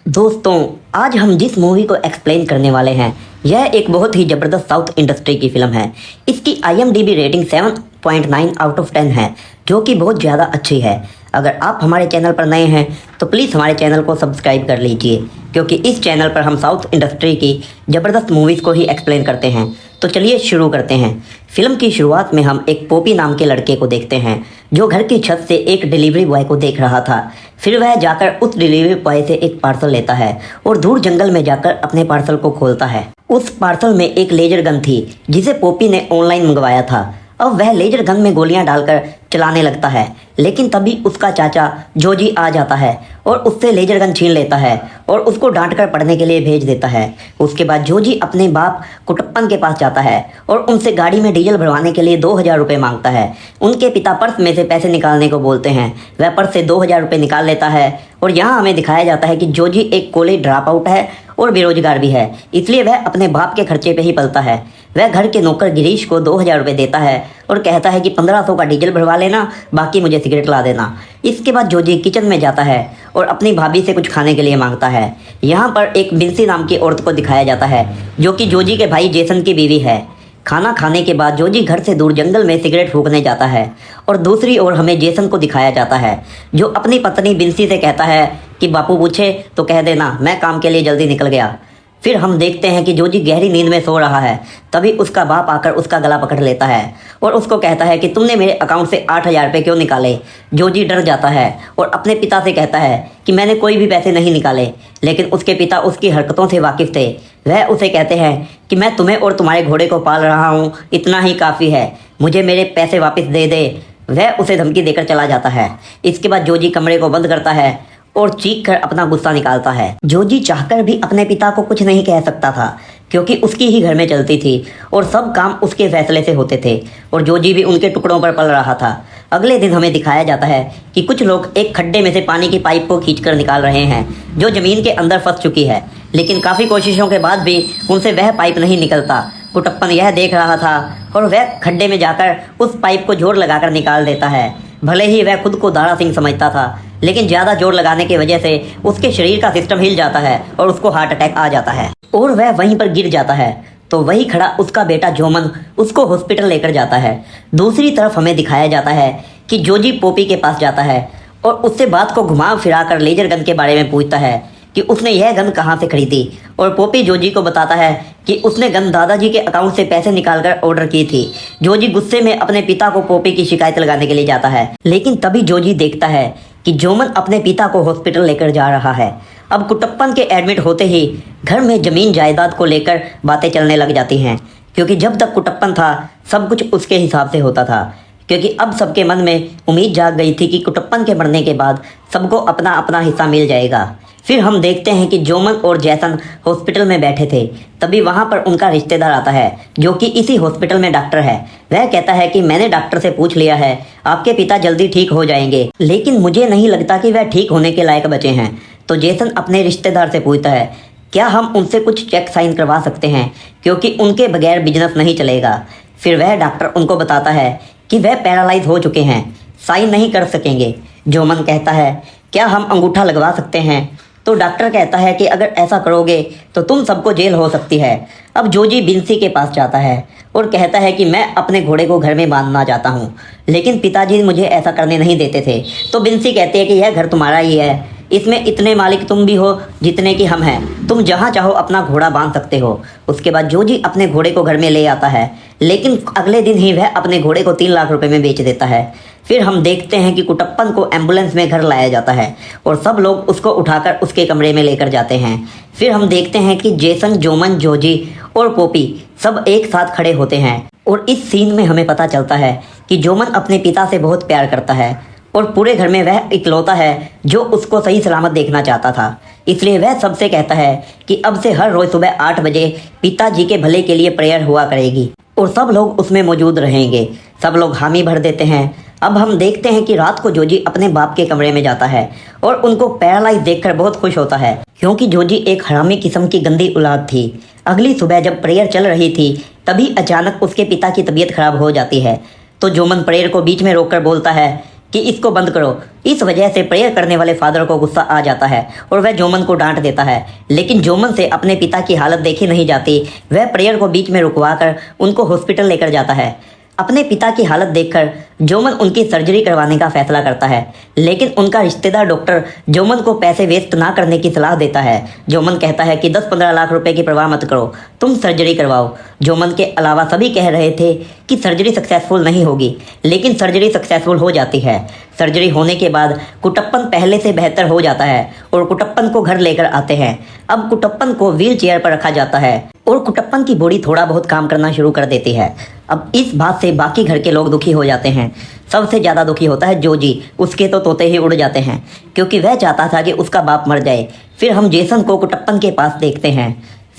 दोस्तों, आज हम जिस मूवी को एक्सप्लेन करने वाले हैं यह एक बहुत ही ज़बरदस्त साउथ इंडस्ट्री की फिल्म है। इसकी IMDb रेटिंग 7.9 आउट ऑफ 10 है, जो कि बहुत ज़्यादा अच्छी है। अगर आप हमारे चैनल पर नए हैं तो प्लीज़ हमारे चैनल को सब्सक्राइब कर लीजिए, क्योंकि इस चैनल पर हम साउथ इंडस्ट्री की ज़बरदस्त मूवीज़ को ही एक्सप्लेन करते हैं। तो चलिए शुरू करते हैं। फिल्म की शुरुआत में हम एक पोपी नाम के लड़के को देखते हैं, जो घर की छत से एक डिलीवरी बॉय को देख रहा था। फिर वह जाकर उस डिलीवरी बॉय से एक पार्सल लेता है और दूर जंगल में जाकर अपने पार्सल को खोलता है। उस पार्सल में एक लेजर गन थी, जिसे पोपी ने ऑनलाइन मंगवाया था। अब वह लेजर गन में गोलियां डालकर चलाने लगता है, लेकिन तभी उसका चाचा जोजी आ जाता है और उससे लेजर गन छीन लेता है और उसको डांटकर पढ़ने के लिए भेज देता है। उसके बाद जोजी अपने बाप कुटप्पन के पास जाता है और उनसे गाड़ी में डीजल भरवाने के लिए 2000 रुपये मांगता है। उनके पिता पर्स में से पैसे निकालने को बोलते हैं। वह पर्स से 2000 रुपये निकाल लेता है और यहाँ हमें दिखाया जाता है कि जोजी एक कॉलेज ड्रॉप आउट है और बेरोजगार भी है, इसलिए वह अपने बाप के खर्चे पे ही पलता है। वह घर के नौकर गिरीश को 2000 रुपये देता है और कहता है कि 1500 का डीजल भरवा लेना, बाकी मुझे सिगरेट ला देना। इसके बाद जोजी किचन में जाता है और अपनी भाभी से कुछ खाने के लिए मांगता है। यहाँ पर एक बिंसी नाम की औरत को दिखाया जाता है, जो कि जोजी के भाई जेसन की बीवी है। खाना खाने के बाद जोजी घर से दूर जंगल में सिगरेट फूकने जाता है और दूसरी ओर हमें जेसन को दिखाया जाता है, जो अपनी पत्नी बिंसी से कहता है कि बापू पूछे तो कह देना मैं काम के लिए जल्दी निकल गया। फिर हम देखते हैं कि जोजी गहरी नींद में सो रहा है। तभी उसका बाप आकर उसका गला पकड़ लेता है और उसको कहता है कि तुमने मेरे अकाउंट से 8000 रुपये क्यों निकाले। जोजी डर जाता है और अपने पिता से कहता है कि मैंने कोई भी पैसे नहीं निकाले, लेकिन उसके पिता उसकी हरकतों से वाकिफ़ थे। वह उसे कहते हैं कि मैं तुम्हें और तुम्हारे घोड़े को पाल रहा हूँ, इतना ही काफ़ी है, मुझे मेरे पैसे वापस दे दे। वह उसे धमकी देकर चला जाता है। इसके बाद जोजी कमरे को बंद करता है और चीख कर अपना गुस्सा निकालता है। जोजी चाहकर भी अपने पिता को कुछ नहीं कह सकता था, क्योंकि उसकी ही घर में चलती थी और सब काम उसके फैसले से होते थे और जोजी भी उनके टुकड़ों पर पल रहा था। अगले दिन हमें दिखाया जाता है कि कुछ लोग एक खड्डे में से पानी की पाइप को खींचकर निकाल रहे हैं, जो ज़मीन के अंदर फंस चुकी है, लेकिन काफ़ी कोशिशों के बाद भी उनसे वह पाइप नहीं निकलता। कुटप्पन यह देख रहा था और वह खड्डे में जाकर उस पाइप को जोर लगाकर निकाल देता है। भले ही वह खुद को दारा सिंह समझता था, लेकिन ज़्यादा जोर लगाने की वजह से उसके शरीर का सिस्टम हिल जाता है और उसको हार्ट अटैक आ जाता है और वह वहीं पर गिर जाता है। तो वही खड़ा उसका बेटा जोमन उसको हॉस्पिटल लेकर जाता है। दूसरी तरफ हमें दिखाया जाता है कि जोजी पोपी के पास जाता है और उससे बात को घुमा फिरा कर लेजर गन के बारे में पूछता है कि उसने यह गन कहाँ से खरीदी। और पोपी जोजी को बताता है कि उसने गन दादाजी के अकाउंट से पैसे निकालकर ऑर्डर की थी। जोजी गुस्से में अपने पिता को पोपी की शिकायत लगाने के लिए जाता है, लेकिन तभी जोजी देखता है कि जोमन अपने पिता को हॉस्पिटल लेकर जा रहा है। अब कुटप्पन के एडमिट होते ही घर में ज़मीन जायदाद को लेकर बातें चलने लग जाती हैं, क्योंकि जब तक कुटप्पन था सब कुछ उसके हिसाब से होता था। क्योंकि अब सबके मन में उम्मीद जाग गई थी कि कुटप्पन के मरने के बाद सबको अपना अपना हिस्सा मिल जाएगा। फिर हम देखते हैं कि जोमन और जैसन हॉस्पिटल में बैठे थे। तभी वहाँ पर उनका रिश्तेदार आता है, जो कि इसी हॉस्पिटल में डॉक्टर है। वह कहता है कि मैंने डॉक्टर से पूछ लिया है, आपके पिता जल्दी ठीक हो जाएंगे, लेकिन मुझे नहीं लगता कि वह ठीक होने के लायक बचे हैं। तो जैसन अपने रिश्तेदार से पूछता है क्या हम उनसे कुछ चेक साइन करवा सकते हैं, क्योंकि उनके बगैर बिजनेस नहीं चलेगा। फिर वह डॉक्टर उनको बताता है कि वह पैरालाइज हो चुके हैं, साइन नहीं कर सकेंगे। जोमन कहता है क्या हम अंगूठा लगवा सकते हैं। तो डॉक्टर कहता है कि अगर ऐसा करोगे तो तुम सबको जेल हो सकती है। अब जोजी बिंसी के पास जाता है और कहता है कि मैं अपने घोड़े को घर में बांधना चाहता हूँ, लेकिन पिताजी मुझे ऐसा करने नहीं देते थे। तो बिंसी कहती है कि यह घर तुम्हारा ही है, इसमें इतने मालिक तुम भी हो जितने कि हम हैं, तुम जहाँ चाहो अपना घोड़ा बांध सकते हो। उसके बाद जोजी अपने घोड़े को घर में ले आता है, लेकिन अगले दिन ही वह अपने घोड़े को 3 लाख रुपए में बेच देता है। फिर हम देखते हैं कि कुटप्पन को एम्बुलेंस में घर लाया जाता है और सब लोग उसको उठाकर उसके कमरे में लेकर जाते हैं। फिर हम देखते हैं कि जेसन, जोमन, जोजी और पोपी सब एक साथ खड़े होते हैं और इस सीन में हमें पता चलता है कि जोमन अपने पिता से बहुत प्यार करता है और पूरे घर में वह इकलौता है जो उसको सही सलामत देखना चाहता था। इसलिए वह सबसे कहता है कि अब से हर रोज़ सुबह 8 बजे पिताजी के भले के लिए प्रेयर हुआ करेगी और सब लोग उसमें मौजूद रहेंगे। सब लोग हामी भर देते हैं। अब हम देखते हैं कि रात को जोजी अपने बाप के कमरे में जाता है और उनको पैरालाइज देखकर बहुत खुश होता है, क्योंकि जोजी एक हरामी किस्म की गंदी औलाद थी। अगली सुबह जब प्रेयर चल रही थी तभी अचानक उसके पिता की तबीयत खराब हो जाती है। तो जोमन प्रेयर को बीच में रोककर बोलता है कि इसको बंद करो। इस वजह से प्रेयर करने वाले फादर को गुस्सा आ जाता है और वह जोमन को डांट देता है, लेकिन जोमन से अपने पिता की हालत देखी नहीं जाती। वह प्रेयर को बीच में रुकवा कर उनको हॉस्पिटल लेकर जाता है। अपने पिता की हालत देखकर जोमन उनकी सर्जरी करवाने का फैसला करता है, लेकिन उनका रिश्तेदार डॉक्टर जोमन को पैसे वेस्ट ना करने की सलाह देता है। जोमन कहता है कि 10-15 लाख रुपए की परवाह मत करो, तुम सर्जरी करवाओ। जोमन के अलावा सभी कह रहे थे कि सर्जरी सक्सेसफुल नहीं होगी, लेकिन सर्जरी सक्सेसफुल हो जाती है। सर्जरी होने के बाद कुटप्पन पहले से बेहतर हो जाता है और कुटप्पन को घर लेकर आते हैं। अब कुटप्पन को व्हील चेयर पर रखा जाता है और कुटप्पन की बॉडी थोड़ा बहुत काम करना शुरू कर देती है। अब इस बात से बाकी घर के लोग दुखी हो जाते हैं। सबसे ज़्यादा दुखी होता है जोजी। उसके तो तोते ही उड़ जाते हैं, क्योंकि वह चाहता था कि उसका बाप मर जाए। फिर हम जेसन को कुटप्पन के पास देखते हैं।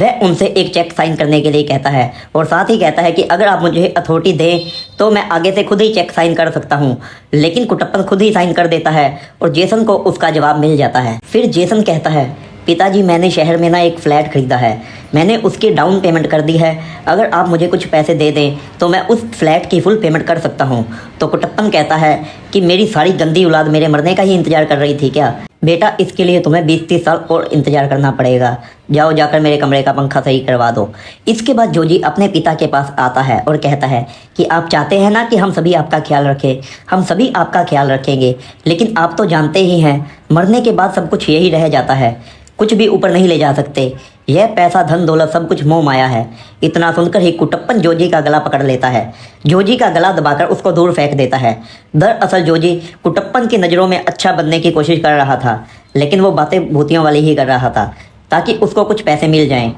वह उनसे एक चेक साइन करने के लिए कहता है और साथ ही कहता है कि अगर आप मुझे अथॉरिटी दें तो मैं आगे से खुद ही चेक साइन कर सकता हूँ। लेकिन कुटप्पन खुद ही साइन कर देता है और जेसन को उसका जवाब मिल जाता है। फिर जेसन कहता है, पिताजी मैंने शहर में ना एक फ्लैट खरीदा है, मैंने उसकी डाउन पेमेंट कर दी है। अगर आप मुझे कुछ पैसे दे दें तो मैं उस फ्लैट की फुल पेमेंट कर सकता हूँ। तो कुटप्पन कहता है कि मेरी सारी गंदी औलाद मेरे मरने का ही इंतजार कर रही थी क्या? बेटा, इसके लिए तुम्हें 20-30 साल और इंतजार करना पड़ेगा। जाओ जाकर मेरे कमरे का पंखा सही करवा दो। इसके बाद जोजी अपने पिता के पास आता है और कहता है कि आप चाहते हैं ना कि हम सभी आपका ख्याल रखें, हम सभी आपका ख्याल रखेंगे, लेकिन आप तो जानते ही हैं मरने के बाद सब कुछ यही रह जाता है, कुछ भी ऊपर नहीं ले जा सकते। यह पैसा धन दौलत सब कुछ मोह माया है। इतना सुनकर ही कुटप्पन जोजी का गला पकड़ लेता है। जोजी का गला दबाकर उसको दूर फेंक देता है। दरअसल जोजी कुटप्पन की नज़रों में अच्छा बनने की कोशिश कर रहा था, लेकिन वो बातें भूतियों वाली ही कर रहा था ताकि उसको कुछ पैसे मिल जाएं।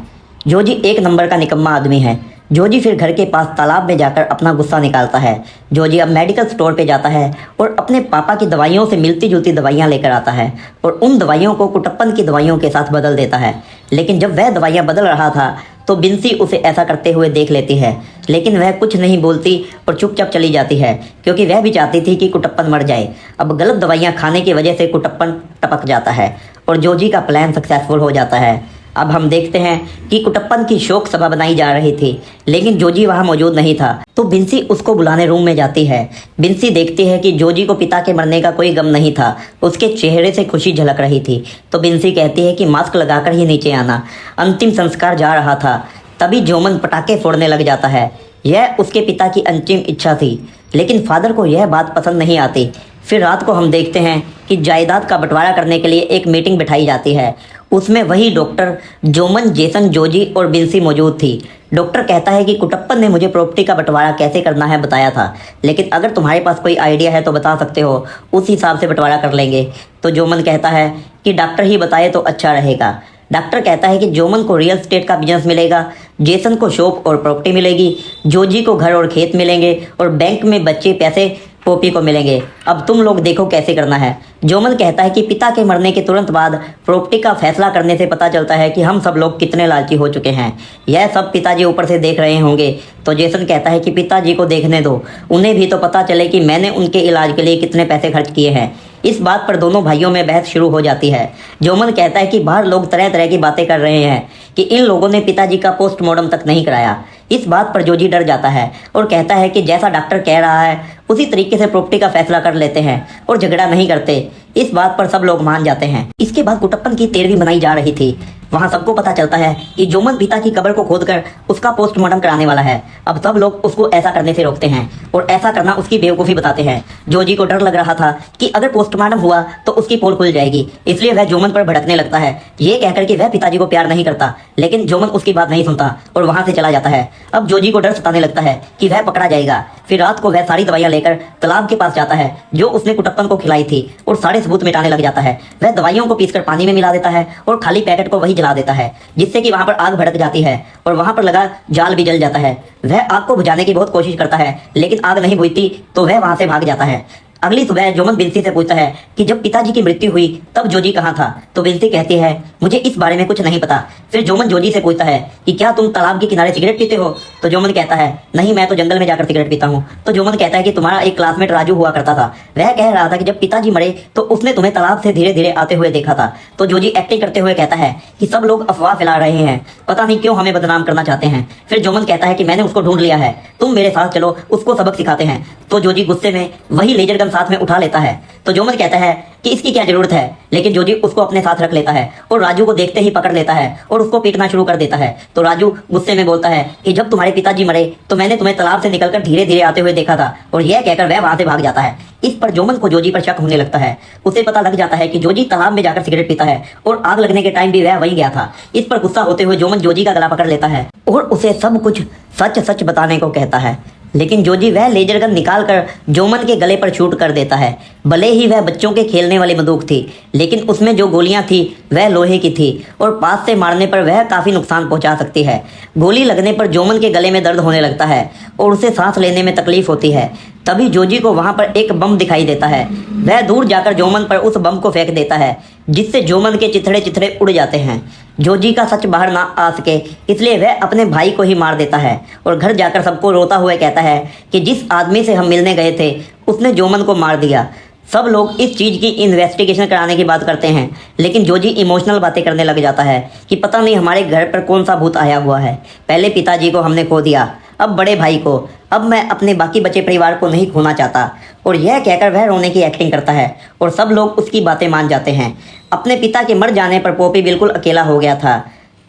जोजी एक नंबर का निकम्मा आदमी है। जोजी फिर घर के पास तालाब में जाकर अपना गुस्सा निकालता है। जोजी अब मेडिकल स्टोर पे जाता है और अपने पापा की दवाइयों से मिलती जुलती दवाइयाँ लेकर आता है और उन दवाइयों को कुटप्पन की दवाइयों के साथ बदल देता है। लेकिन जब वह दवाइयाँ बदल रहा था तो बिन्सी उसे ऐसा करते हुए देख लेती है, लेकिन वह कुछ नहीं बोलती और चुपचाप चली जाती है, क्योंकि वह भी चाहती थी कि कुटप्पन मर जाए। अब गलत दवाइयाँ खाने की वजह से कुटप्पन टपक जाता है और जोजी का प्लान सक्सेसफुल हो जाता है। अब हम देखते हैं कि कुटप्पन की शोक सभा बनाई जा रही थी, लेकिन जोजी वहां मौजूद नहीं था। तो बिन्सी उसको बुलाने रूम में जाती है। बिन्सी देखती है कि जोजी को पिता के मरने का कोई गम नहीं था, उसके चेहरे से खुशी झलक रही थी। तो बिन्सी कहती है कि मास्क लगाकर ही नीचे आना। अंतिम संस्कार जा रहा था, तभी जोमन पटाखे फोड़ने लग जाता है। यह उसके पिता की अंतिम इच्छा थी, लेकिन फादर को यह बात पसंद नहीं आती। फिर रात को हम देखते हैं कि जायदाद का बंटवारा करने के लिए एक मीटिंग बिठाई जाती है। उसमें वही डॉक्टर, जोमन, जेसन, जोजी और बिन्सी मौजूद थी। डॉक्टर कहता है कि कुटप्पन ने मुझे प्रॉपर्टी का बंटवारा कैसे करना है बताया था, लेकिन अगर तुम्हारे पास कोई आइडिया है तो बता सकते हो, उस हिसाब से बंटवारा कर लेंगे। तो जोमन कहता है कि डॉक्टर ही बताए तो अच्छा रहेगा। डॉक्टर कहता है कि जोमन को रियल एस्टेट का बिजनेस मिलेगा, जेसन को शॉप और प्रॉपर्टी मिलेगी, जोजी को घर और खेत मिलेंगे और बैंक में बच्चे पैसे पोपी को मिलेंगे। अब तुम लोग देखो कैसे करना है। जोमन कहता है कि पिता के मरने के तुरंत बाद प्रॉपर्टी का फैसला करने से पता चलता है कि हम सब लोग कितने लालची हो चुके हैं। यह सब पिताजी ऊपर से देख रहे होंगे। तो जेसन कहता है कि पिताजी को देखने दो, उन्हें भी तो पता चले कि मैंने उनके इलाज के लिए कितने पैसे खर्च किए हैं। इस बात पर दोनों भाइयों में बहस शुरू हो जाती है। जोमन कहता है कि बाहर लोग तरह तरह की बातें कर रहे हैं कि इन लोगों ने पिताजी का पोस्टमार्टम तक नहीं कराया। इस बात पर जोजी डर जाता है और कहता है कि जैसा डॉक्टर कह रहा है उसी तरीके से प्रॉपर्टी का फैसला कर लेते हैं और झगड़ा नहीं करते। इस बात पर सब लोग मान जाते हैं। इसके बाद कुटप्पन की 13वीं मनाई जा रही थी। वहाँ सबको पता चलता है कि जोमन पिता की कब्र को खोदकर उसका पोस्टमार्टम कराने वाला है। अब सब लोग उसको ऐसा करने से रोकते हैं और ऐसा करना उसकी बेवकूफ़ी बताते हैं। जोजी को डर लग रहा था कि अगर पोस्टमार्टम हुआ तो उसकी पोल खुल जाएगी, इसलिए वह जोमन पर भड़कने लगता है, ये कहकर कि वह पिताजी को प्यार नहीं करता। लेकिन जोमन उसकी बात नहीं सुनता और वहाँ से चला जाता है। अब जोजी को डर सताने लगता है कि वह पकड़ा जाएगा। फिर रात को वह सारी दवाइयाँ लेकर तालाब के पास जाता है जो उसने कुटप्पन को खिलाई थी और सारे सबूत मिटाने लग जाता है। वह दवाइयों को पीसकर पानी में मिला देता है और खाली पैकेट को वही जला देता है, जिससे कि वहां पर आग भड़क जाती है और वहां पर लगा जाल भी जल जाता है। वह आग को बुझाने की बहुत कोशिश करता है, लेकिन आग नहीं बुझती तो वह वहां से भाग जाता है। अगली सुबह जोमन बिन्सी से पूछता है कि जब पिताजी की मृत्यु हुई तब जोजी कहाँ था। तो बिन्सी कहती है मुझे इस बारे में कुछ नहीं पता। फिर जोमन जोजी से पूछता है कि क्या तुम तालाब के किनारे सिगरेट पीते हो। तो जोमन कहता है नहीं, मैं तो जंगल में जाकर सिगरेट पीता हूँ। तो जोमन कहता है कि तुम्हारा एक क्लासमेट राजू हुआ करता था, वह कह रहा था कि जब पिताजी मरे तो उसने तुम्हें तालाब से धीरे धीरे आते हुए देखा था। तो जोजी एक्टिंग करते हुए कहता है कि सब लोग अफवाह फैला रहे हैं, पता नहीं क्यों हमें बदनाम करना चाहते हैं। फिर जोमन कहता है कि मैंने उसको ढूंढ लिया है, तुम मेरे साथ चलो, उसको सबक सिखाते हैं। तो जोजी गुस्से में वही लेजर गन गन साथ में उठा लेता है तो जोमन कहता है कि इसकी क्या जरूरत है, लेकिन जोजी उसको अपने साथ रख लेता है और राजू को देखते ही पकड़ लेता है और उसको पीटना शुरू कर देता है। तो राजू गुस्से में बोलता है कि जब तुम्हारे पिताजी मरे तो मैंने तुम्हें तालाब से निकलकर धीरे धीरे आते हुए देखा था, और यह कहकर वह वहां से भाग जाता है। इस पर जोमन को जोजी पर शक होने लगता है। उसे पता लग जाता है कि जोजी तालाब में जाकर सिगरेट पीता है और आग लगने के टाइम भी वह वहीं गया था। इस पर गुस्सा होते हुए जोमन जोजी का गला पकड़ लेता है और उसे सब कुछ सच सच बताने को कहता है, लेकिन जोजी वह लेजर गन निकाल कर जोमन के गले पर शूट कर देता है। भले ही वह बच्चों के खेलने वाली बंदूक थी, लेकिन उसमें जो गोलियां थी वह लोहे की थी और पास से मारने पर वह काफ़ी नुकसान पहुंचा सकती है। गोली लगने पर जोमन के गले में दर्द होने लगता है और उसे सांस लेने में तकलीफ होती है। तभी जोजी को वहां पर एक बम दिखाई देता है। वह दूर जाकर जोमन पर उस बम को फेंक देता है, जिससे जोमन के चिथड़े चिथड़े उड़ जाते हैं। जोजी का सच बाहर ना आ सके इसलिए वह अपने भाई को ही मार देता है और घर जाकर सबको रोता हुआ कहता है कि जिस आदमी से हम मिलने गए थे उसने जोमन को मार दिया। सब लोग इस चीज़ की इन्वेस्टिगेशन कराने की बात करते हैं, लेकिन जोजी इमोशनल बातें करने लग जाता है कि पता नहीं हमारे घर पर कौन सा भूत आया हुआ है। पहले पिताजी को हमने खो दिया, अब बड़े भाई को, अब मैं अपने बाकी बचे परिवार को नहीं खोना चाहता। और यह कहकर वह रोने की एक्टिंग करता है और सब लोग उसकी बातें मान जाते हैं। अपने पिता के मर जाने पर पॉपी बिल्कुल अकेला हो गया था,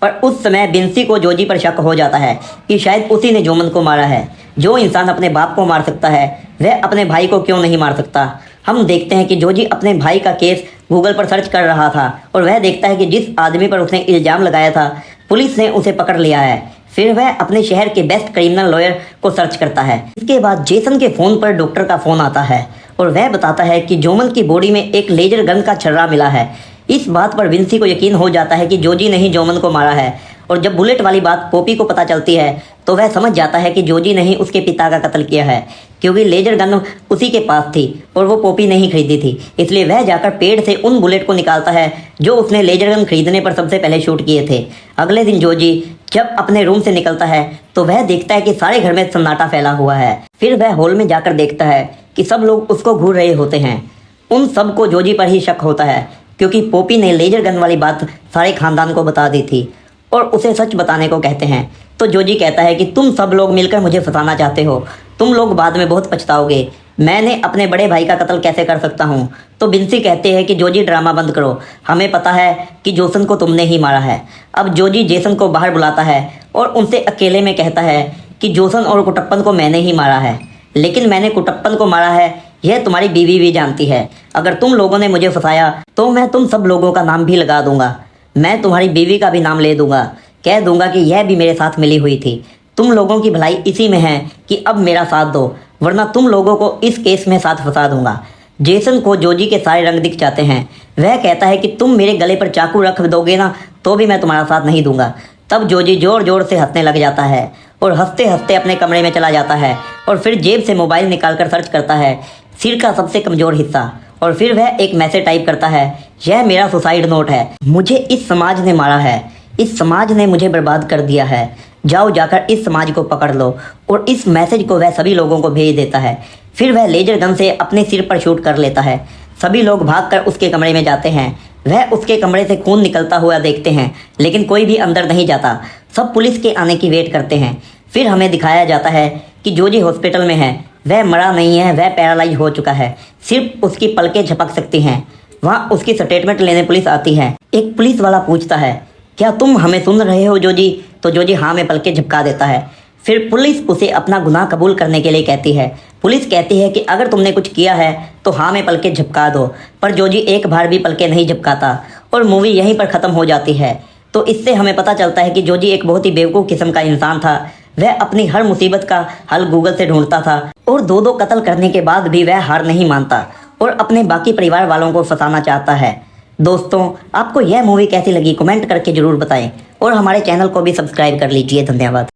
पर उस समय बिंसी को जोजी पर शक हो जाता है कि शायद उसी ने जोमन को मारा है। जो इंसान अपने बाप को मार सकता है वह अपने भाई को क्यों नहीं मार सकता। हम देखते हैं कि जोजी अपने भाई का केस गूगल पर सर्च कर रहा था और वह देखता है कि जिस आदमी पर उसने इल्ज़ाम लगाया था पुलिस ने उसे पकड़ लिया है। फिर वह अपने शहर के बेस्ट क्रिमिनल लॉयर को सर्च करता है। इसके बाद जेसन के फ़ोन पर डॉक्टर का फ़ोन आता है और वह बताता है कि जोमन की बॉडी में एक लेजर गन का छर्रा मिला है। इस बात पर विंसी को यकीन हो जाता है कि जोजी ने ही जोमन को मारा है, और जब बुलेट वाली बात पॉपी को पता चलती है तो वह समझ जाता है कि जोजी ने ही उसके पिता का कत्ल किया है, क्योंकि लेजर गन उसी के पास थी और वो पॉपी ने ही खरीदी थी। इसलिए वह जाकर पेड़ से उन बुलेट को निकालता है जो उसने लेजर गन खरीदने पर सबसे पहले शूट किए थे। अगले दिन जोजी जब अपने रूम से निकलता है तो वह देखता है कि सारे घर में सन्नाटा फैला हुआ है। फिर वह हॉल में जाकर देखता है कि सब लोग उसको घूर रहे होते हैं। उन सबको जोजी पर ही शक होता है, क्योंकि पॉपी ने लेजर गन वाली बात सारे खानदान को बता दी थी और उसे सच बताने को कहते हैं। तो जोजी कहता है कि तुम सब लोग मिलकर मुझे फंसाना चाहते हो, तुम लोग बाद में बहुत पछताओगे। मैंने अपने बड़े भाई का कत्ल कैसे कर सकता हूँ। तो बिंसी कहते हैं कि जोजी ड्रामा बंद करो, हमें पता है कि जोसन को तुमने ही मारा है। अब जोजी जेसन को बाहर बुलाता है और उनसे अकेले में कहता है कि जोसन और कुटप्पन को मैंने ही मारा है, लेकिन मैंने कुटप्पन को मारा है यह तुम्हारी बीवी भी जानती है। अगर तुम लोगों ने मुझे फंसाया तो मैं तुम सब लोगों का नाम भी लगा दूंगा। मैं तुम्हारी बीवी का भी नाम ले दूंगा, कह दूंगा कि यह भी मेरे साथ मिली हुई थी। तुम लोगों की भलाई इसी में है कि अब मेरा साथ दो, वरना तुम लोगों को इस केस में साथ फंसा दूंगा। जेसन को जोजी के सारे रंग दिख जाते हैं। वह कहता है कि तुम मेरे गले पर चाकू रख दोगे ना तो भी मैं तुम्हारा साथ नहीं दूंगा। तब जोजी जोर जोर से हंसने लग जाता है और हंसते हंसते अपने कमरे में चला जाता है और फिर जेब से मोबाइल निकालकर सर्च करता है सिर का सबसे कमज़ोर हिस्सा, और फिर वह एक मैसेज टाइप करता है, यह मेरा सुसाइड नोट है, मुझे इस समाज ने मारा है, इस समाज ने मुझे बर्बाद कर दिया है, जाओ जाकर इस समाज को पकड़ लो। और इस मैसेज को वह सभी लोगों को भेज देता है। फिर वह लेजर गन से अपने सिर पर शूट कर लेता है। सभी लोग भागकर उसके कमरे में जाते हैं। वह उसके कमरे से खून निकलता हुआ देखते हैं, लेकिन कोई भी अंदर नहीं जाता। सब पुलिस के आने की वेट करते हैं। फिर हमें दिखाया जाता है कि जोजी हॉस्पिटल में है, वह मरा नहीं है, वह पैरालाइज हो चुका है, सिर्फ उसकी पलकें झपक सकती हैं। वहाँ उसकी स्टेटमेंट लेने पुलिस आती है। एक पुलिस वाला पूछता है, क्या तुम हमें सुन रहे हो जोजी? तो जोजी हाँ में पलकें झपका देता है। फिर पुलिस उसे अपना गुनाह कबूल करने के लिए कहती है। पुलिस कहती है कि अगर तुमने कुछ किया है तो हाँ में पलकें झपका दो, पर जोजी एक बार भी पलकें नहीं झपकाता और मूवी यहीं पर ख़त्म हो जाती है। तो इससे हमें पता चलता है कि जोजी एक बहुत ही बेवकूफ़ किस्म का इंसान था। वह अपनी हर मुसीबत का हल गूगल से ढूंढता था और दो कत्ल करने के बाद भी वह हार नहीं मानता और अपने बाकी परिवार वालों को फंसाना चाहता है। दोस्तों, आपको यह मूवी कैसी लगी कमेंट करके ज़रूर बताएं और हमारे चैनल को भी सब्सक्राइब कर लीजिए। धन्यवाद।